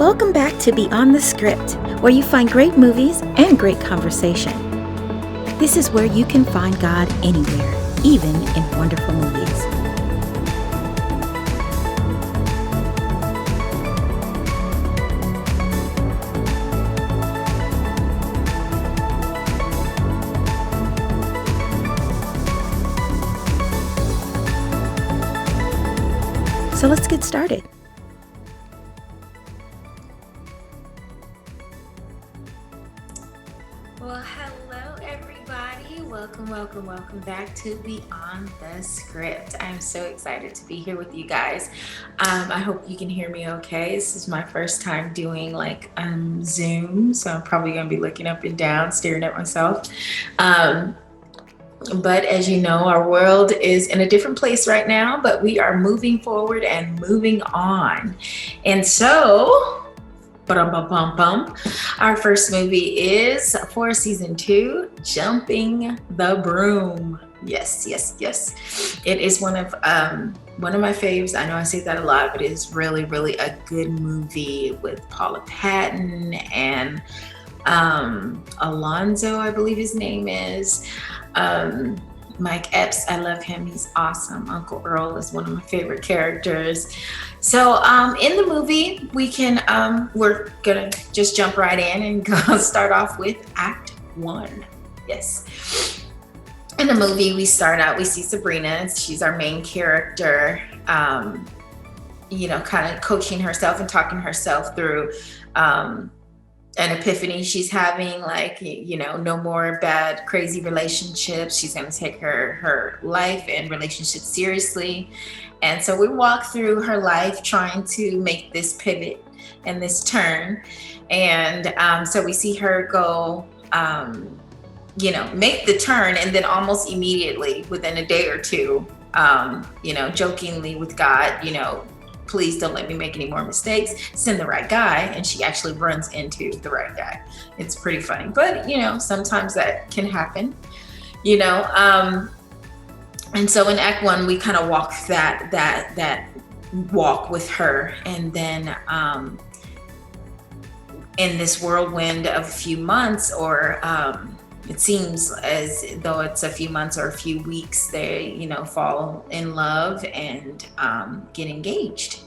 Welcome back to Beyond the Script, where you find great movies and great conversation. This is where you can find God anywhere, even in wonderful movies. So let's get started. Well, hello everybody. Welcome back to Beyond the Script. I'm so excited to be here with you guys. I hope you can hear me okay. This is my first time doing Zoom, so I'm probably gonna be looking up and down, staring at myself. But as you know, our world is in a different place right now, but we are moving forward and moving on. And so, our first movie is for season 2, Jumping the Broom. Yes. It is one of my faves. I know I say that a lot, but it is really, really a good movie with Paula Patton and Alonzo, I believe his name is. Mike Epps, I love him. He's awesome. Uncle Earl is one of my favorite characters. So in the movie, we're gonna just jump right in and start off with Act 1. Yes. In the movie, we see Sabrina. She's our main character, kind of coaching herself and talking herself through an epiphany she's having, no more bad, crazy relationships. She's going to take her life and relationships seriously. And so we walk through her life trying to make this pivot and this turn. And so we see her go, make the turn, and then almost immediately, within a day or two, jokingly with God, please don't let me make any more mistakes, send the right guy. And she actually runs into the right guy. It's pretty funny, but sometimes that can happen, and so in Act 1, we kind of walk that walk with her. And then in this whirlwind of a few months, or it seems as though it's a few months or a few weeks, they, fall in love and get engaged.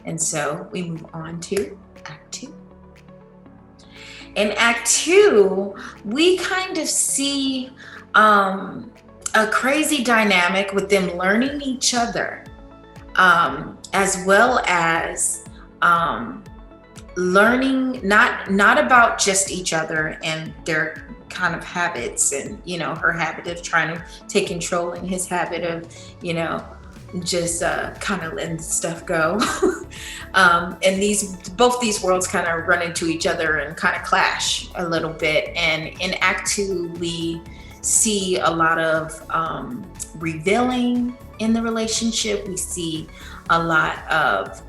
And so we move on to Act 2. In Act 2, we kind of see a crazy dynamic with them learning each other, as well as learning not about just each other and their kind of habits, and her habit of trying to take control, and his habit of just kind of letting stuff go. And both these worlds kind of run into each other and kind of clash a little bit. And in Act 2, we see a lot of revealing in the relationship. We see a lot of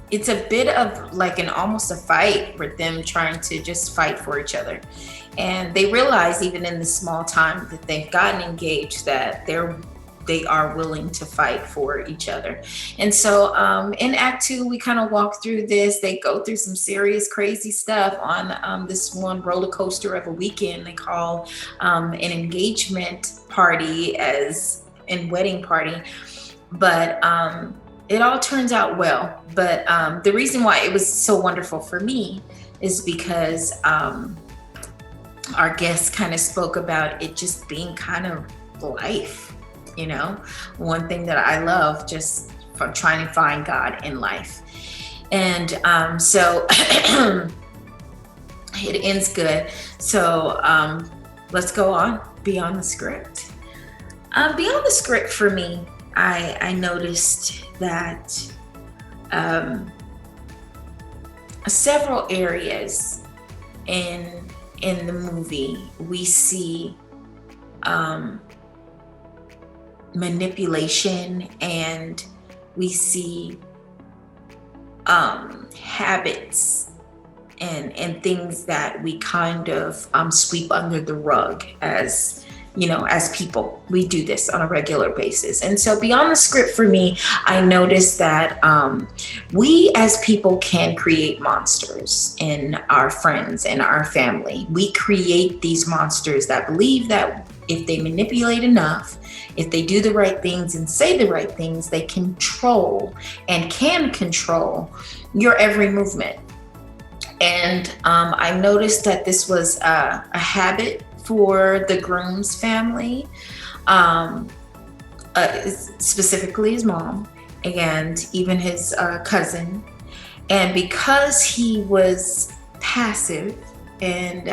it's a bit of almost a fight with them trying to just fight for each other. And they realize, even in the small time that they've gotten engaged, that they are willing to fight for each other. And so in Act 2, we kind of walk through this. They go through some serious, crazy stuff on this one roller coaster of a weekend they call an engagement party and wedding party. But it all turns out well. But the reason why it was so wonderful for me is because our guests kind of spoke about it just being kind of life, one thing that I love, just from trying to find God in life. And so it ends good. So let's go on Beyond the Script. Beyond the Script, for me, I noticed that several areas in the movie we see manipulation, and we see habits and things that we kind of sweep under the rug as as people, we do this on a regular basis. And so beyond the script for me, I noticed that we as people can create monsters in our friends and our family. We create these monsters that believe that if they manipulate enough, if they do the right things and say the right things, they control and can control your every movement. And I noticed that this was a habit for the Groom's family, um, specifically his mom and even his cousin. And because he was passive and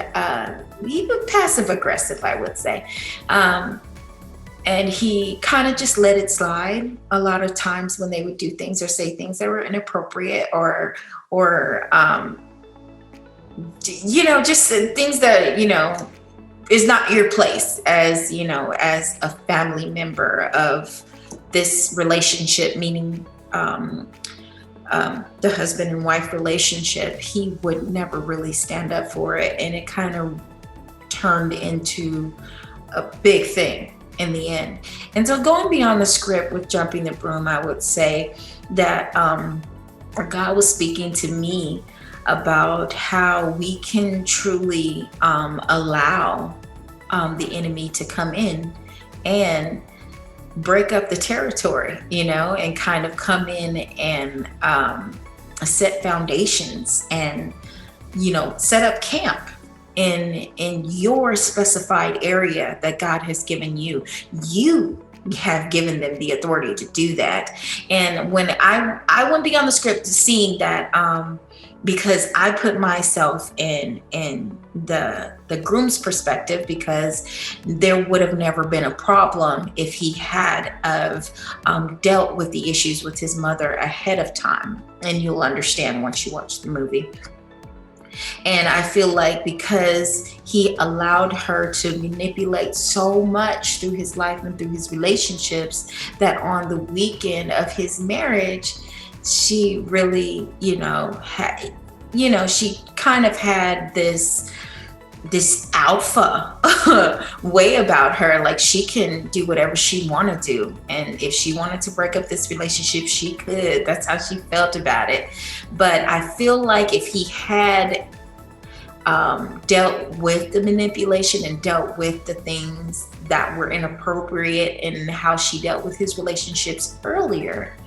even passive aggressive, I would say, and he kind of just let it slide a lot of times when they would do things or say things that were inappropriate or just things that is not your place as a family member of this relationship, meaning the husband and wife relationship. He would never really stand up for it, and it kind of turned into a big thing in the end. And so going beyond the script with Jumping the Broom, I would say that God was speaking to me about how we can truly allow the enemy to come in and break up the territory, and kind of come in and set foundations and, set up camp in your specified area that God has given you. You have given them the authority to do that. And when I went beyond the script, seeing that because I put myself in the groom's perspective, because there would have never been a problem if he had dealt with the issues with his mother ahead of time. And you'll understand once you watch the movie. And I feel like because he allowed her to manipulate so much through his life and through his relationships, that on the weekend of his marriage, she really, she kind of had this alpha way about her. Like, she can do whatever she wanted to do, and if she wanted to break up this relationship, she could. That's how she felt about it. But I feel like if he had dealt with the manipulation and dealt with the things that were inappropriate and how she dealt with his relationships earlier,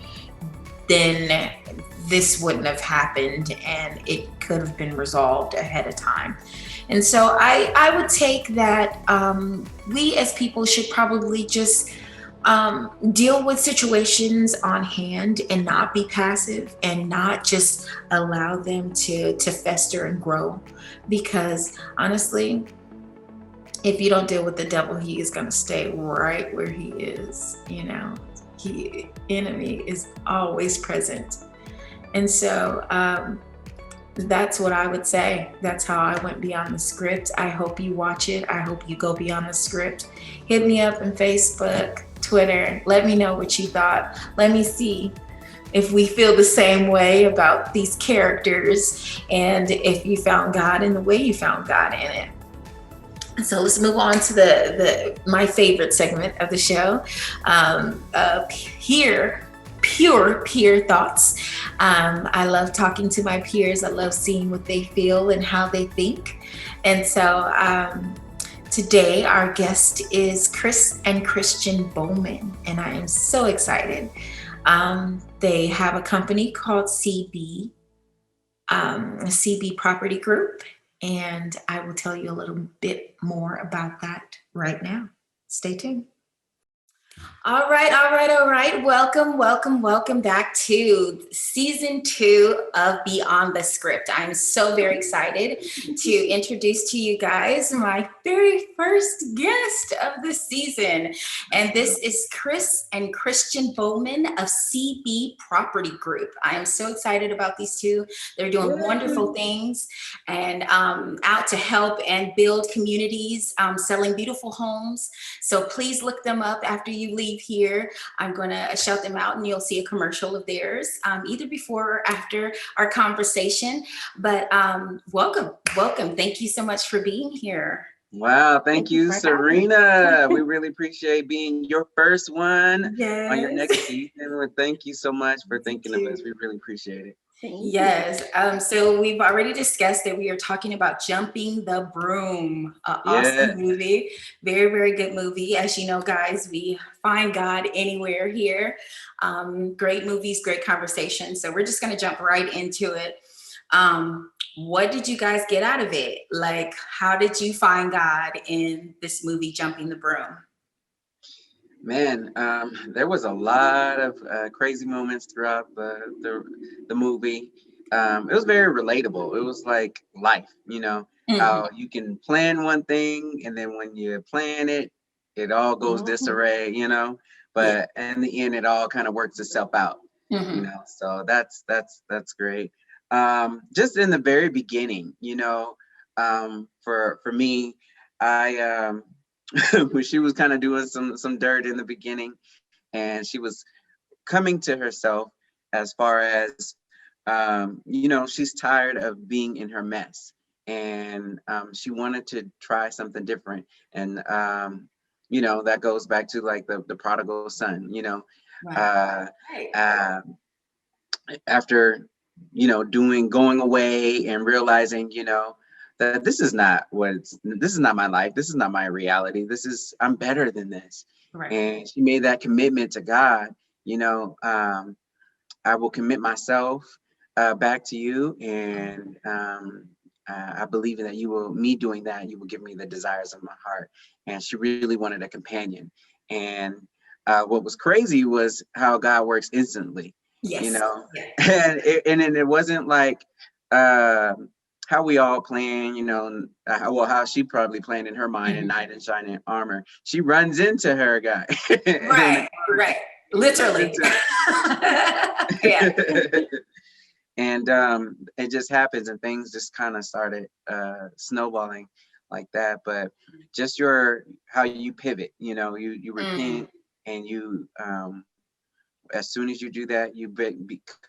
then this wouldn't have happened, and it could have been resolved ahead of time. And so I would take that we as people should probably just deal with situations on hand and not be passive, and not just allow them to fester and grow. Because honestly, if you don't deal with the devil, he is going to stay right where he is. Enemy is always present. And so that's what I would say. That's how I went beyond the script. I hope you watch it. I hope you go beyond the script. Hit me up on Facebook, Twitter. Let me know what you thought. Let me see if we feel the same way about these characters, and if you found God in the way you found God in it. So let's move on to my favorite segment of the show, pure peer thoughts. I love talking to my peers. I love seeing what they feel and how they think. And so today our guest is Chris and Christian Bowman, and I am so excited. They have a company called CB Property Group, and I will tell you a little bit more about that right now. Stay tuned. All right. Welcome back to season 2 of Beyond the Script. I'm so very excited to introduce to you guys my very first guest of the season. And this is Chris and Christian Bowman of CB Property Group. I am so excited about these two. They're doing wonderful things and out to help and build communities, selling beautiful homes. So please look them up after you leave here. I'm going to shout them out, and you'll see a commercial of theirs either before or after our conversation. But welcome. Thank you so much for being here. Wow, thank Thank you you, for having Serena. me. We really appreciate being your first one on your Yes. next season. Well, thank you so much for You thinking of us. too. We really appreciate it. Thank you. Yes. So we've already discussed that we are talking about Jumping the Broom, an awesome Yeah. movie. Very, very good movie. As you know, guys, we find God anywhere here. Great movies, great conversation. So we're just going to jump right into it. What did you guys get out of it? Like, how did you find God in this movie, Jumping the Broom? Man, there was a lot of crazy moments throughout the movie. It was very relatable. It was like life, Mhm. how you can plan one thing and then when you plan it, it all goes Mhm. disarray. Yeah. But in the end, it all kind of works itself out. Hmm. So that's great. Just in the very beginning, for me, I when she was kind of doing some dirt in the beginning, and she was coming to herself as far as she's tired of being in her mess, and she wanted to try something different, and that goes back to like the prodigal son. Right. uh, Right. uh, After doing going away and realizing that this is not my life, this is not my reality, I'm better than this. Right. And she made that commitment to God. you know um I will commit myself back to you, and I believe that me doing that, you will give me the desires of my heart. And she really wanted a companion. And what was crazy was how God works instantly, you Yes. know, Yeah. and it wasn't like how we all plan, how she probably planned in her mind, a Mhm. knight in shining armor. She runs into her guy in the Right. car. Right. She runs Literally. into Yeah. and it just happens, and things just kind of started snowballing like that. But just how you pivot, you Mm. repent, and you as soon as you do that,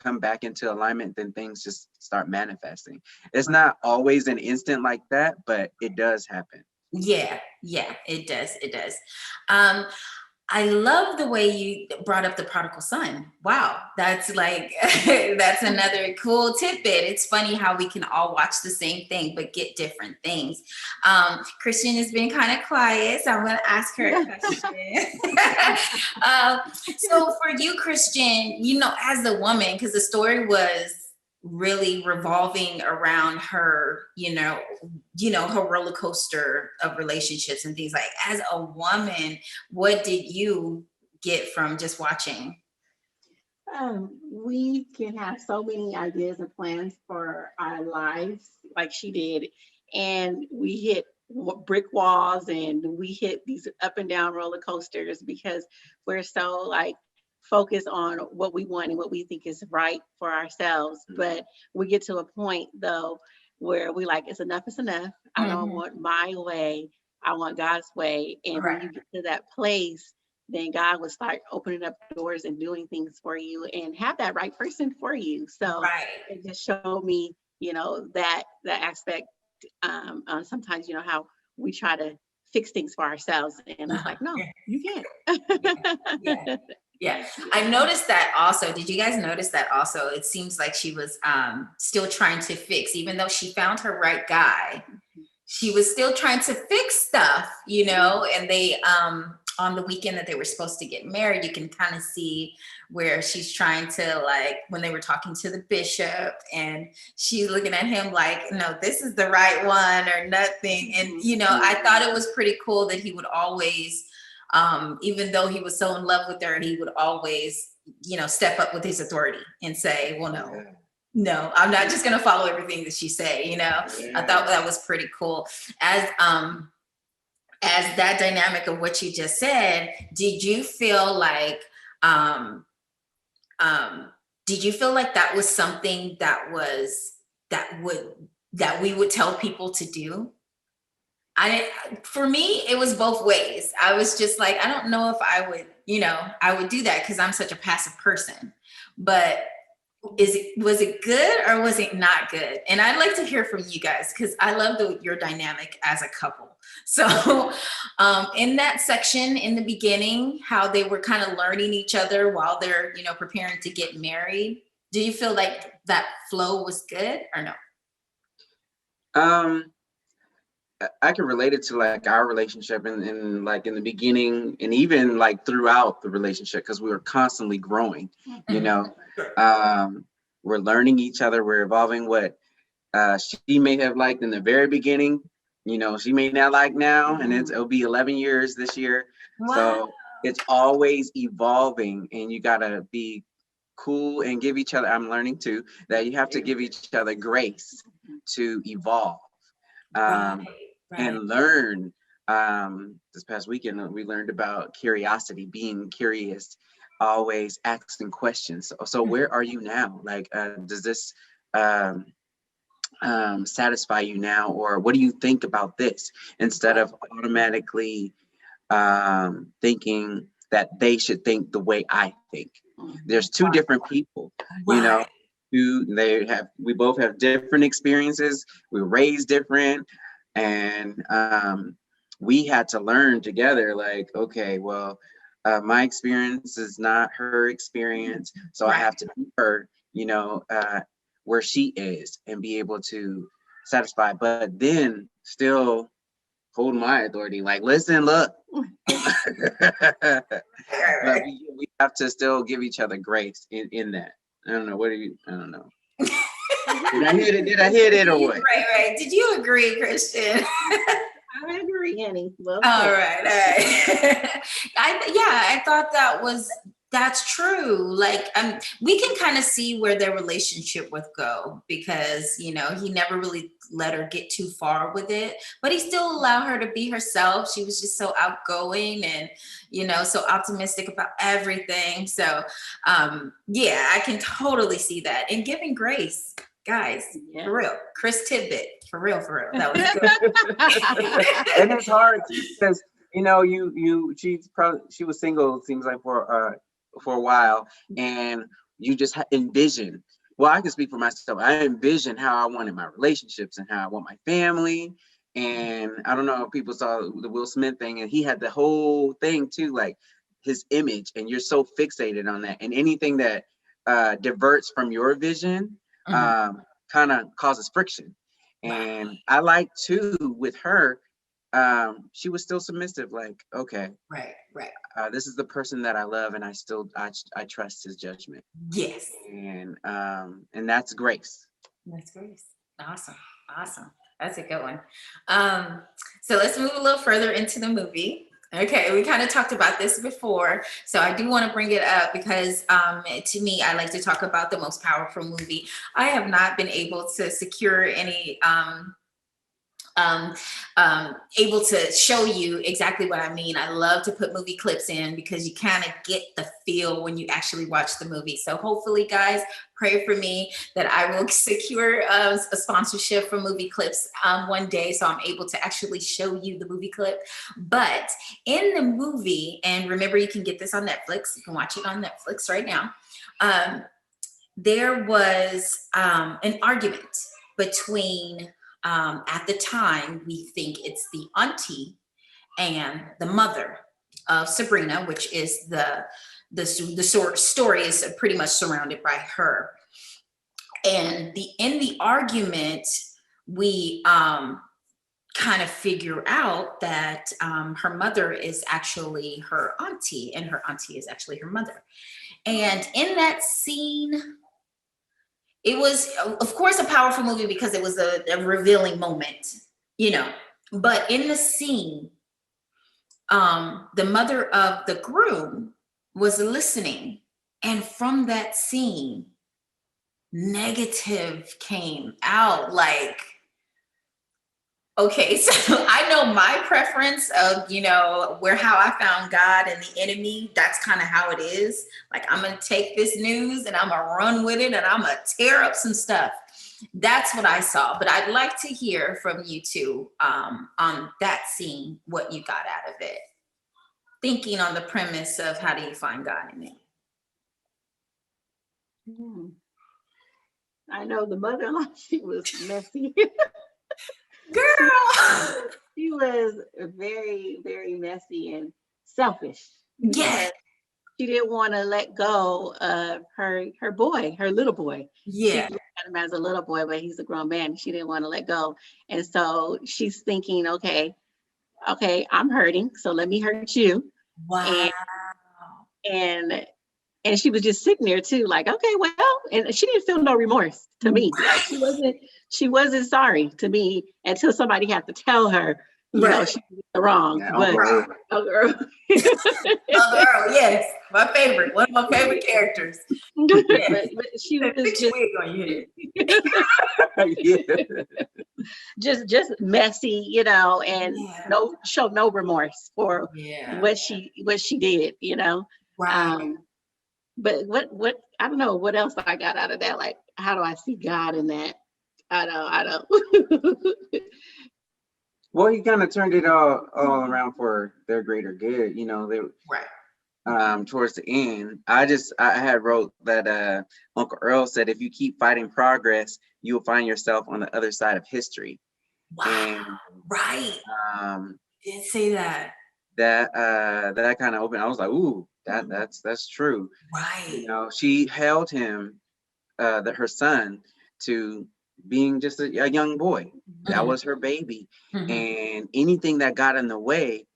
come back into alignment, then things just start manifesting. It's not always an instant like that, but it does happen. Yeah, yeah, it does. It does. Um, I love the way you brought up the prodigal son. Wow, that's like that's another cool tidbit. It's funny how we can all watch the same thing but get different things. Christian has been kind of quiet, so I'm going to ask her a question. um, so for you, Christian, as the woman, because the story was really revolving around her, her roller coaster of relationships and things like. As a woman, what did you get from just watching? We can have so many ideas and plans for our lives, like she did, and we hit brick walls and we hit these up and down roller coasters because we're so like focused on what we want and what we think is right for ourselves. But we get to a point though where we like, it's enough, it's enough. I don't Mhm. want my way. I want God's way. And when Right. you get to that place, then God will start opening up doors and doing things for you and have that right person for you. So Right. it just showed me, that aspect. Sometimes, how we try to fix things for ourselves, and it's like, no, Yeah. you can't. Yeah. Yeah. I Yeah. noticed that also. Did you guys notice that also? It seems like she was still trying to fix, even though she found her right guy. She was still trying to fix stuff, and they on the weekend that they were supposed to get married, you can kind of see where she's trying to, like, when they were talking to the bishop and she's looking at him like, no, this is the right one or nothing. And I thought it was pretty cool that he would always, even though he was so in love with her, he would always step up with his authority and say, well, no, I'm not just going to follow everything that she say. I thought that was pretty cool. As that dynamic of what you just said, did you feel like um that was something that would that we would tell people to do? For me, it was both ways. I was just like, I don't know if I would do that because I'm such a passive person. But Was it good or was it not good? And I'd like to hear from you guys because I love your dynamic as a couple. So in that section in the beginning, how they were kind of learning each other while they're, preparing to get married. Do you feel like that flow was good or no? I can relate it to like our relationship and like in the beginning and even like throughout the relationship because we were constantly growing, you know. We're learning each other, we're evolving. What she may have liked in the very beginning, she may not like now, and it'll be 11 years this year. Wow. So it's always evolving, and you gotta be cool and give each other, I'm learning too, that you have to give each other grace to evolve. Right. And learn. This past weekend, we learned about curiosity, being curious, always asking questions. So where are you now? Like, does this satisfy you now? Or what do you think about this? Instead of automatically thinking that they should think the way I think. There's two different people, we both have different experiences. We were raised different. And we had to learn together, like, okay, well, my experience is not her experience. So I have to meet her, where she is and be able to satisfy, but then still hold my authority. Like, listen, look. But we have to still give each other grace in that. I don't know. I don't know. Did I hit it or what? Right. Did you agree, Christian? I agree, Annie. Well, all right. I thought that's true. Like, we can kind of see where their relationship would go because, he never really let her get too far with it, but he still allowed her to be herself. She was just so outgoing and, so optimistic about everything. So, I can totally see that. And giving grace, guys, for real. Chris Tidbit, for real. That was good. And it's hard because, she was single, it seems like for a while, and you just envision. Well, I can speak for myself. I envision how I wanted my relationships and how I want my family. And I don't know if people saw the Will Smith thing, and he had the whole thing too, like his image, and you're so fixated on that. And anything that diverts from your vision kind of causes friction. And I like too with her, she was still submissive, like, okay, right. This is the person that I love, and I trust his judgment. Yes. And that's grace. That's grace. Awesome. That's a good one. So let's move a little further into the movie. Okay, we kind of talked about this before, so I do want to bring it up because to me, I like to talk about the most powerful movie. I have not been able to secure any able to show you exactly what I mean. I love to put movie clips in because you kind of get the feel when you actually watch the movie. So hopefully, guys, pray for me that I will secure a sponsorship for movie clips one day so I'm able to actually show you the movie clip. But in the movie, and remember, you can get this on Netflix. You can watch it on Netflix right now. There was an argument between at the time, we think it's the auntie and the mother of Sabrina, which is the story is pretty much surrounded by her. And in the argument, we kind of figure out that her mother is actually her auntie, and her auntie is actually her mother. And in that scene, it was, of course, a powerful movie because it was a revealing moment, But in the scene, the mother of the groom was listening. And from that scene, negative came out. Like, okay, so I know my preference of, how I found God and the enemy. That's kind of how it is. Like, I'm going to take this news and I'm going to run with it and I'm going to tear up some stuff. That's what I saw. But I'd like to hear from you two on that scene, what you got out of it. Thinking on the premise of how do you find God in it? I know the mother-in-law, she was messy. Girl. She was very, very messy and selfish Yes. because she didn't want to let go of her boy, her little boy. She Yeah. looked at him as a little boy, but he's a grown man. She didn't want to let go. And so she's thinking, okay, I'm hurting, so let me hurt you. Wow. And and and she was just sitting there too, like, okay, well, and she didn't feel no remorse to me. Like she wasn't sorry to me until somebody had to tell her, Right. she was wrong. Yeah, But Uncle Earl. oh, girl. Uncle Earl, yes, my favorite, one of my favorite characters. Yes. but she Put was your wig on your head. Yeah. just messy, and Yeah. showed no remorse for Yeah. what she did. Right. Um, but what I don't know what else I got out of that. Like, how do I see God in that? I don't. Well, he kind of turned it all around for their greater good. They Right. towards the end. I had wrote that Uncle Earl said, if you keep fighting progress, you will find yourself on the other side of history. Wow. And Right. um, Didn't say that. that kind of opened. I was like, ooh, that's true. Right. She held him, her son, to being just a young boy. That Mhm. was her baby, Mhm. and anything that got in the way,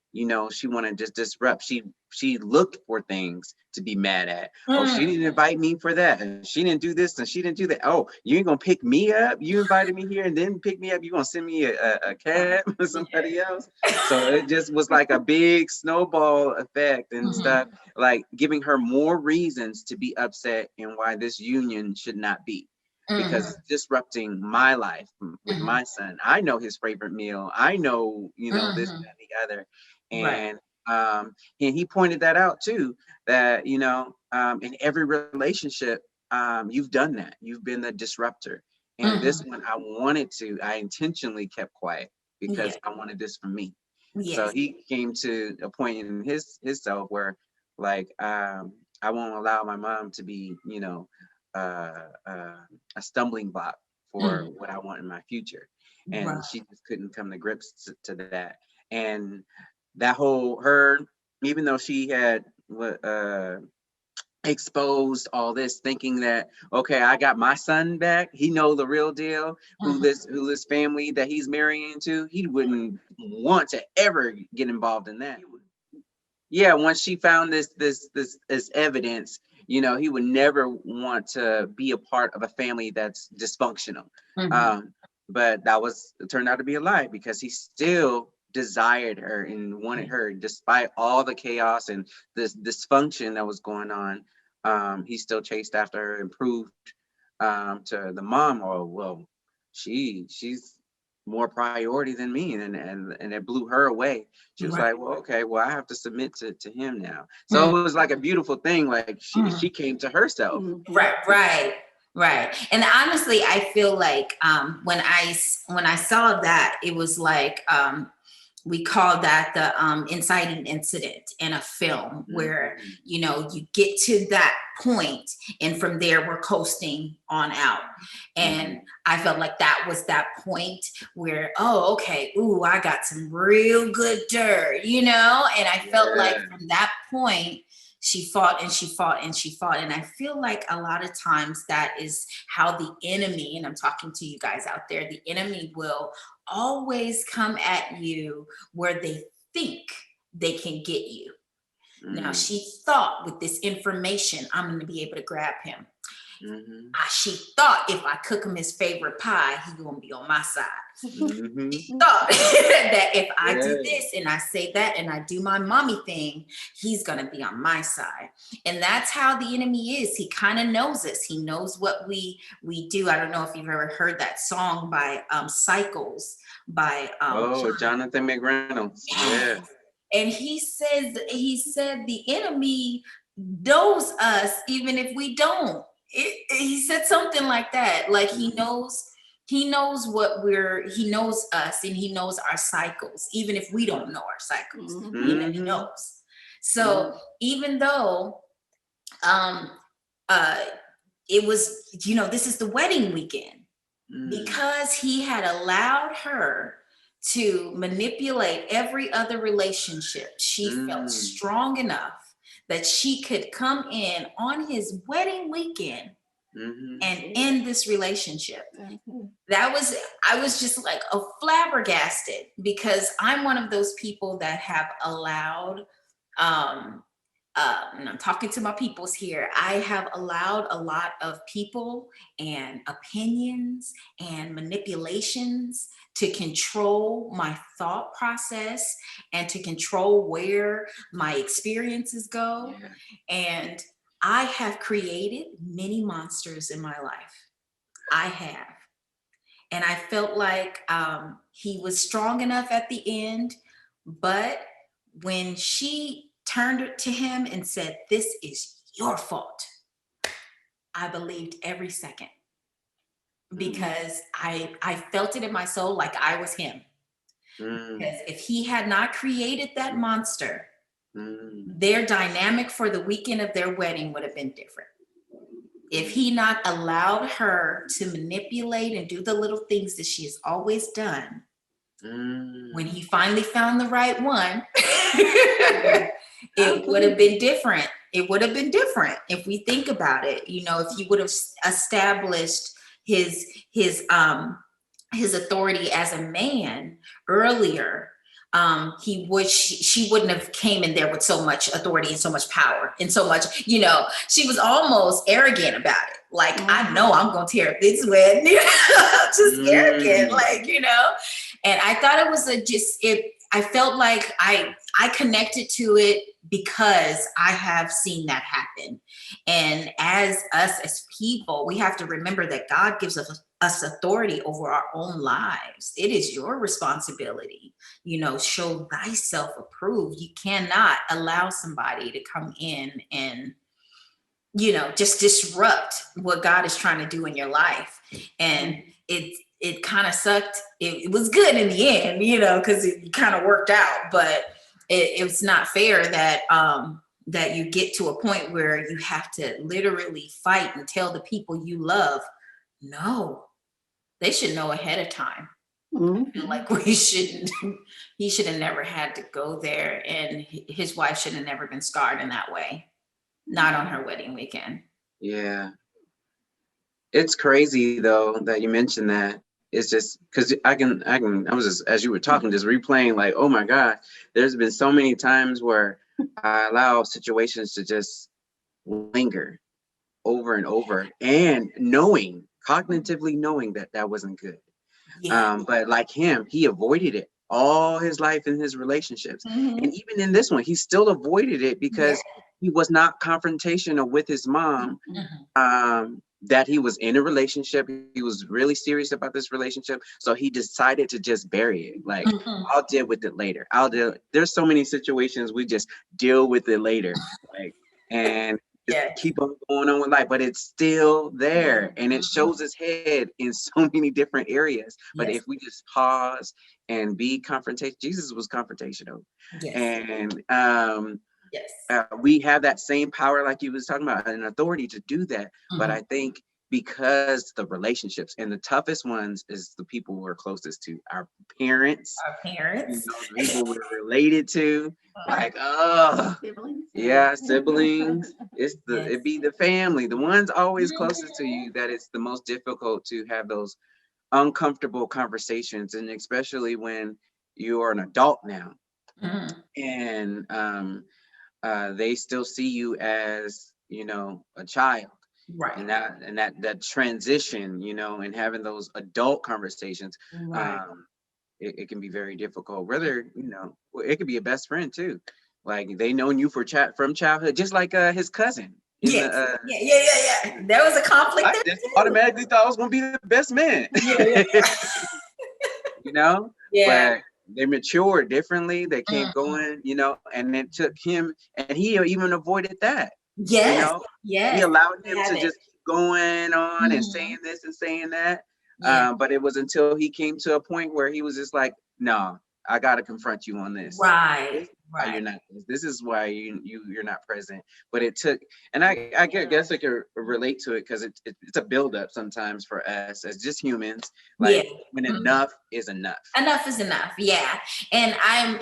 she wanted to just disrupt. She looked for things to be mad at. Oh, she Mm. didn't invite me for that, and she didn't do this, and she didn't do that. Oh, you ain't gonna pick me up? You invited me here and then pick me up? You gonna send me a cab or somebody else? So it just was like a big snowball effect and Mhm. stuff, like giving her more reasons to be upset and why this union should not be, because Mhm. it's disrupting my life with Mhm. my son. I know his favorite meal. I know, this, Mhm. that, and the other. Right. And he pointed that out too, that, in every relationship, you've done that. You've been the disruptor. And this Mhm. one, I intentionally kept quiet Yeah. because I wanted this for me. So Yes. he came to a point in his self where, like, I won't allow my mom to be, a stumbling block for Mhm. what I want in my future. Right. And she just couldn't come to grips to that. And that whole her, even though she had exposed all this, thinking that, okay, I got my son back, he know the real deal, Mhm. who this family that he's marrying into, he wouldn't want to ever get involved in that. Yeah, once she found this evidence, he would never want to be a part of a family that's dysfunctional. Mhm. Um, but it turned out to be a lie, because he still desired her and wanted her, despite all the chaos and this dysfunction that was going on. He still chased after her and proved, to the mom, oh well, she's more priority than me, and it blew her away. She was Right. like, well, okay, well, I have to submit to him now. Mhm. So it was like a beautiful thing, like Mhm. she came to herself. Right, right, right. And honestly, I feel like when I saw that, it was like we call that the inciting incident in a film, where Mhm. you get to that point, and from there we're coasting on out. And Mhm. I felt like that was that point where, oh, okay, ooh, I got some real good dirt, and I felt like Yeah. from that point she fought and she fought and she fought. And I feel like a lot of times that is how the enemy, and I'm talking to you guys out there, the enemy will always come at you where they think they can get you. Now, Mhm. she thought with this information, I'm going to be able to grab him. Mhm. She thought if I cook him his favorite pie, he's going to be on my side. Mhm. She thought that if I do Yeah. this and I say that and I do my mommy thing, he's going to be on my side. And that's how the enemy is. He kind of knows us. He knows what we do. I don't know if you've ever heard that song by Cycles by Oh, Jonathan McReynolds. Yes. Yeah. And he said the enemy knows us even if we don't. He said something like that. Like he knows he knows us, and he knows our cycles, even if we don't know our cycles. The enemy Mhm. knows. So Mhm. even though um uh it was, this is the wedding weekend. Because he had allowed her to manipulate every other relationship, she felt strong enough that she could come in on his wedding weekend and end this relationship. I was just like flabbergasted, because I'm one of those people that have allowed, and I'm talking to my peoples here, I have allowed a lot of people and opinions and manipulations to control my thought process and to control where my experiences go. Yeah. And I have created many monsters in my life. I have. And I felt like he was strong enough at the end, but when she turned to him and said, "This is your fault," I believed every second, because I felt it in my soul like I was him. Because if he had not created that monster, their dynamic for the weekend of their wedding would have been different. If he not allowed her to manipulate and do the little things that she has always done, when he finally found the right one, it would have been different. It would have been different if we think about it. If he would have established his authority as a man earlier, she wouldn't have came in there with so much authority and so much power and so much, she was almost arrogant about it. Like, I know I'm going to tear up this wedding, just arrogant, and I thought it was I felt like I connected to it because I have seen that happen. And as people, we have to remember that God gives us authority over our own lives. It is your responsibility. Show thyself approved. You cannot allow somebody to come in and, just disrupt what God is trying to do in your life. And it kind of sucked. It was good in the end, because it kind of worked out, but it was not fair that that you get to a point where you have to literally fight and tell the people you love, no, they should know ahead of time. I feel like he should have never had to go there, and his wife should have never been scarred in that way. Not on her wedding weekend. Yeah. It's crazy though that you mentioned that. It's just because I was just, as you were talking, just replaying like, oh my God, there's been so many times where I allow situations to just linger over and over, and cognitively knowing that wasn't good. Yeah. But like him, he avoided it all his life in his relationships. And even in this one, he still avoided it because he was not confrontational with his mom. That he was in a relationship. He was really serious about this relationship. So he decided to just bury it. Like, I'll deal with it later. There's so many situations we just deal with it later. Like, and keep on going on with life, but it's still there, and it shows its head in so many different areas. But if we just pause and be confrontational, Jesus was confrontational, and we have that same power, like you was talking about, an authority to do that. But I think because the relationships, and the toughest ones is the people we're closest to, our parents, the people we're related to, like, siblings. It be the family, the ones always closest to you, that it's the most difficult to have those uncomfortable conversations, and especially when you are an adult now, and they still see you as, a child. Right. And that transition, and having those adult conversations, it can be very difficult. Whether, it could be a best friend too. Like, they known you from childhood, just like his cousin. There was a conflict. I just automatically thought I was gonna be the best man. But they matured differently. They kept going, and it took him, and he even avoided that. He allowed him to just keep going on and saying this and saying that. But it was until he came to a point where he was just like, no, I got to confront you on this. Right. why Right. you're not this is why you're not present. But it took, and I guess I could relate to it because it's a buildup sometimes for us as just humans, Yeah. like when Mhm. enough is enough. Enough is enough. Yeah. And I'm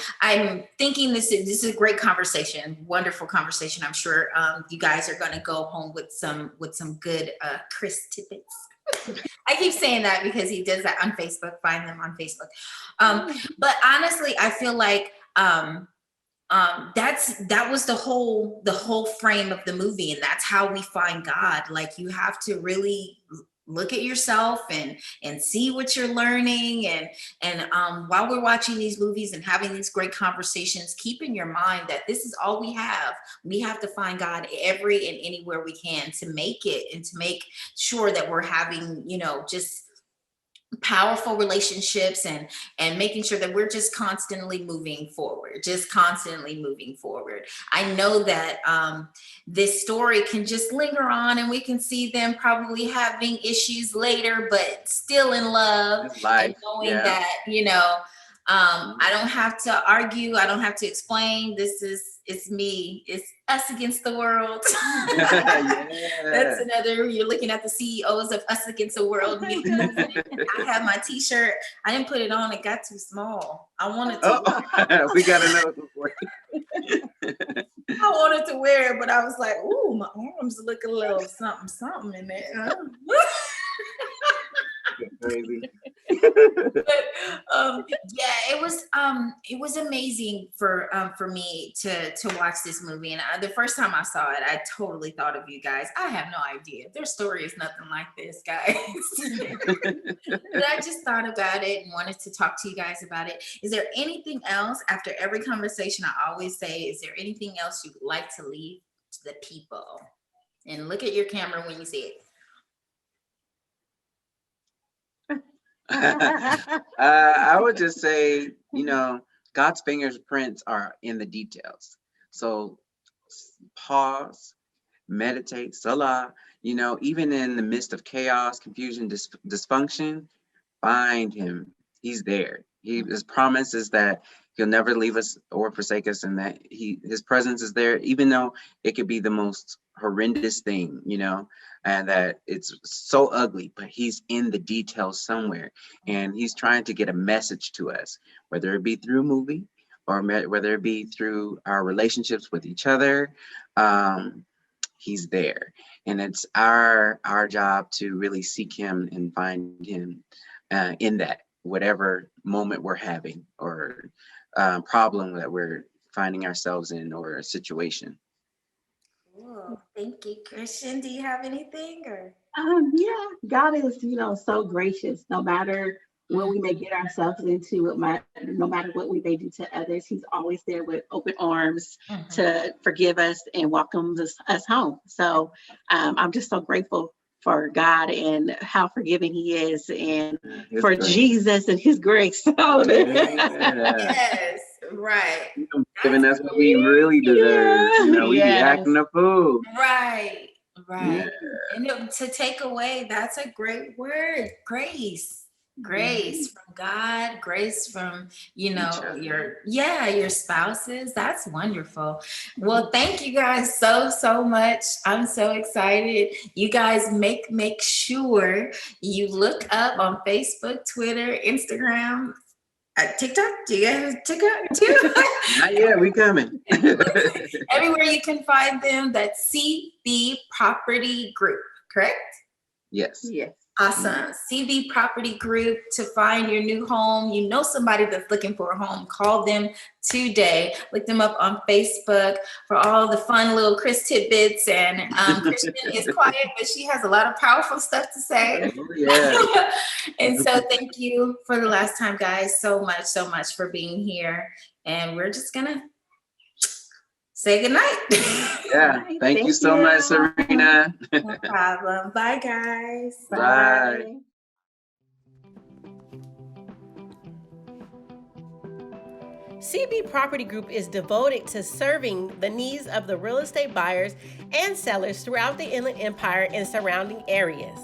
thinking this is a great conversation, wonderful conversation. I'm sure you guys are going to go home with some good Chris tidbits. I keep saying that because he does that on Facebook. Find them on Facebook. But honestly, I feel like that was the whole frame of the movie, and that's how we find God. Like, you have to really look at yourself and see what you're learning, and while we're watching these movies and having these great conversations, keep in your mind that this is all we have. We have to find God every and anywhere we can to make it, and to make sure that we're having, just powerful relationships, and making sure that we're just constantly moving forward. I know that this story can just linger on, and we can see them probably having issues later, but still in love, It's and life. knowing Yeah. that, I don't have to argue, I don't have to explain. It's me, it's us against the world. That's another, you're looking at the CEOs of Us Against the World movement. I have my t-shirt, I didn't put it on, it got too small. I wanted to We got another one for you. I wanted to wear it, but I was like, ooh, my arms look a little something in there. Crazy. But yeah, it was amazing for me to watch this movie. And the first time I saw it, I totally thought of you guys. I have no idea, their story is nothing like this, guys. But I just thought about it and wanted to talk to you guys about it. Is there anything else, after every conversation I always say, is there anything else you'd like to leave to the people? And look at your camera when you say it. I would just say, God's fingerprints are in the details. So pause, meditate, salah, even in the midst of chaos, confusion, dysfunction, find him. He's there. His promise is that he'll never leave us or forsake us, and that his presence is there, even though it could be the most horrendous thing, and that it's so ugly, but he's in the details somewhere, and he's trying to get a message to us, whether it be through a movie or whether it be through our relationships with each other. He's there, and it's our job to really seek him and find him in that whatever moment we're having, or problem that we're finding ourselves in, or a situation. Cool. Thank you, Christian. Do you have anything? Or Yeah, God is, so gracious. No matter what we may get ourselves into, no matter what we may do to others, He's always there with open arms to forgive us and welcome us home. So I'm just so grateful for God and how forgiving He is, and for grace. Jesus and His grace. Yes, right. Giving us what we really deserve. We be acting a fool. Right. Yeah. And to take away, that's a great word. Grace from God, grace from, your spouses. That's wonderful. Well, thank you guys so much. I'm so excited. You guys make sure you look up on Facebook, Twitter, Instagram, TikTok. Do you guys have TikTok too? Not yet. We coming. Everywhere you can find them. That's CB Property Group, correct? Yes. Awesome. CB Property Group to find your new home. Somebody that's looking for a home. Call them today. Look them up on Facebook for all the fun little Chris tidbits. And Christian is quiet, but she has a lot of powerful stuff to say. Oh, yeah. And so thank you for the last time, guys, so much for being here. And we're just gonna say goodnight. Yeah. Thank you so much, Serena. No problem. Bye, guys. Bye. CB Property Group is devoted to serving the needs of the real estate buyers and sellers throughout the Inland Empire and surrounding areas.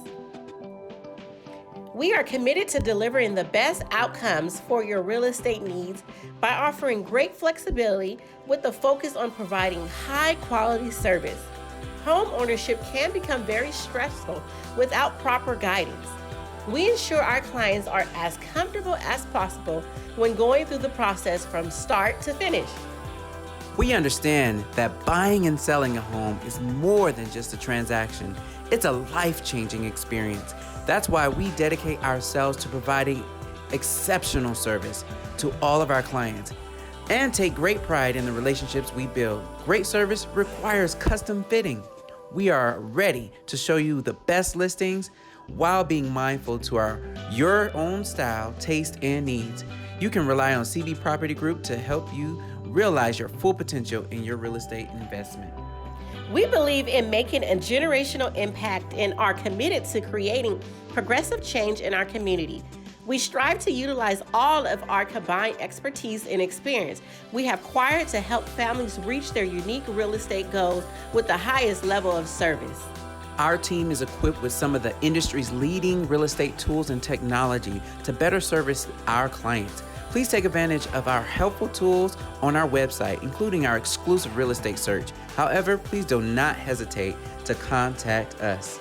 We are committed to delivering the best outcomes for your real estate needs by offering great flexibility with a focus on providing high quality service. Home ownership can become very stressful without proper guidance. We ensure our clients are as comfortable as possible when going through the process from start to finish. We understand that buying and selling a home is more than just a transaction. It's a life-changing experience. That's why we dedicate ourselves to providing exceptional service to all of our clients and take great pride in the relationships we build. Great service requires custom fitting. We are ready to show you the best listings while being mindful to your own style, taste, and needs. You can rely on CB Property Group to help you realize your full potential in your real estate investment. We believe in making a generational impact and are committed to creating progressive change in our community. We strive to utilize all of our combined expertise and experience we have acquired to help families reach their unique real estate goals with the highest level of service. Our team is equipped with some of the industry's leading real estate tools and technology to better service our clients. Please take advantage of our helpful tools on our website, including our exclusive real estate search. However, please do not hesitate to contact us.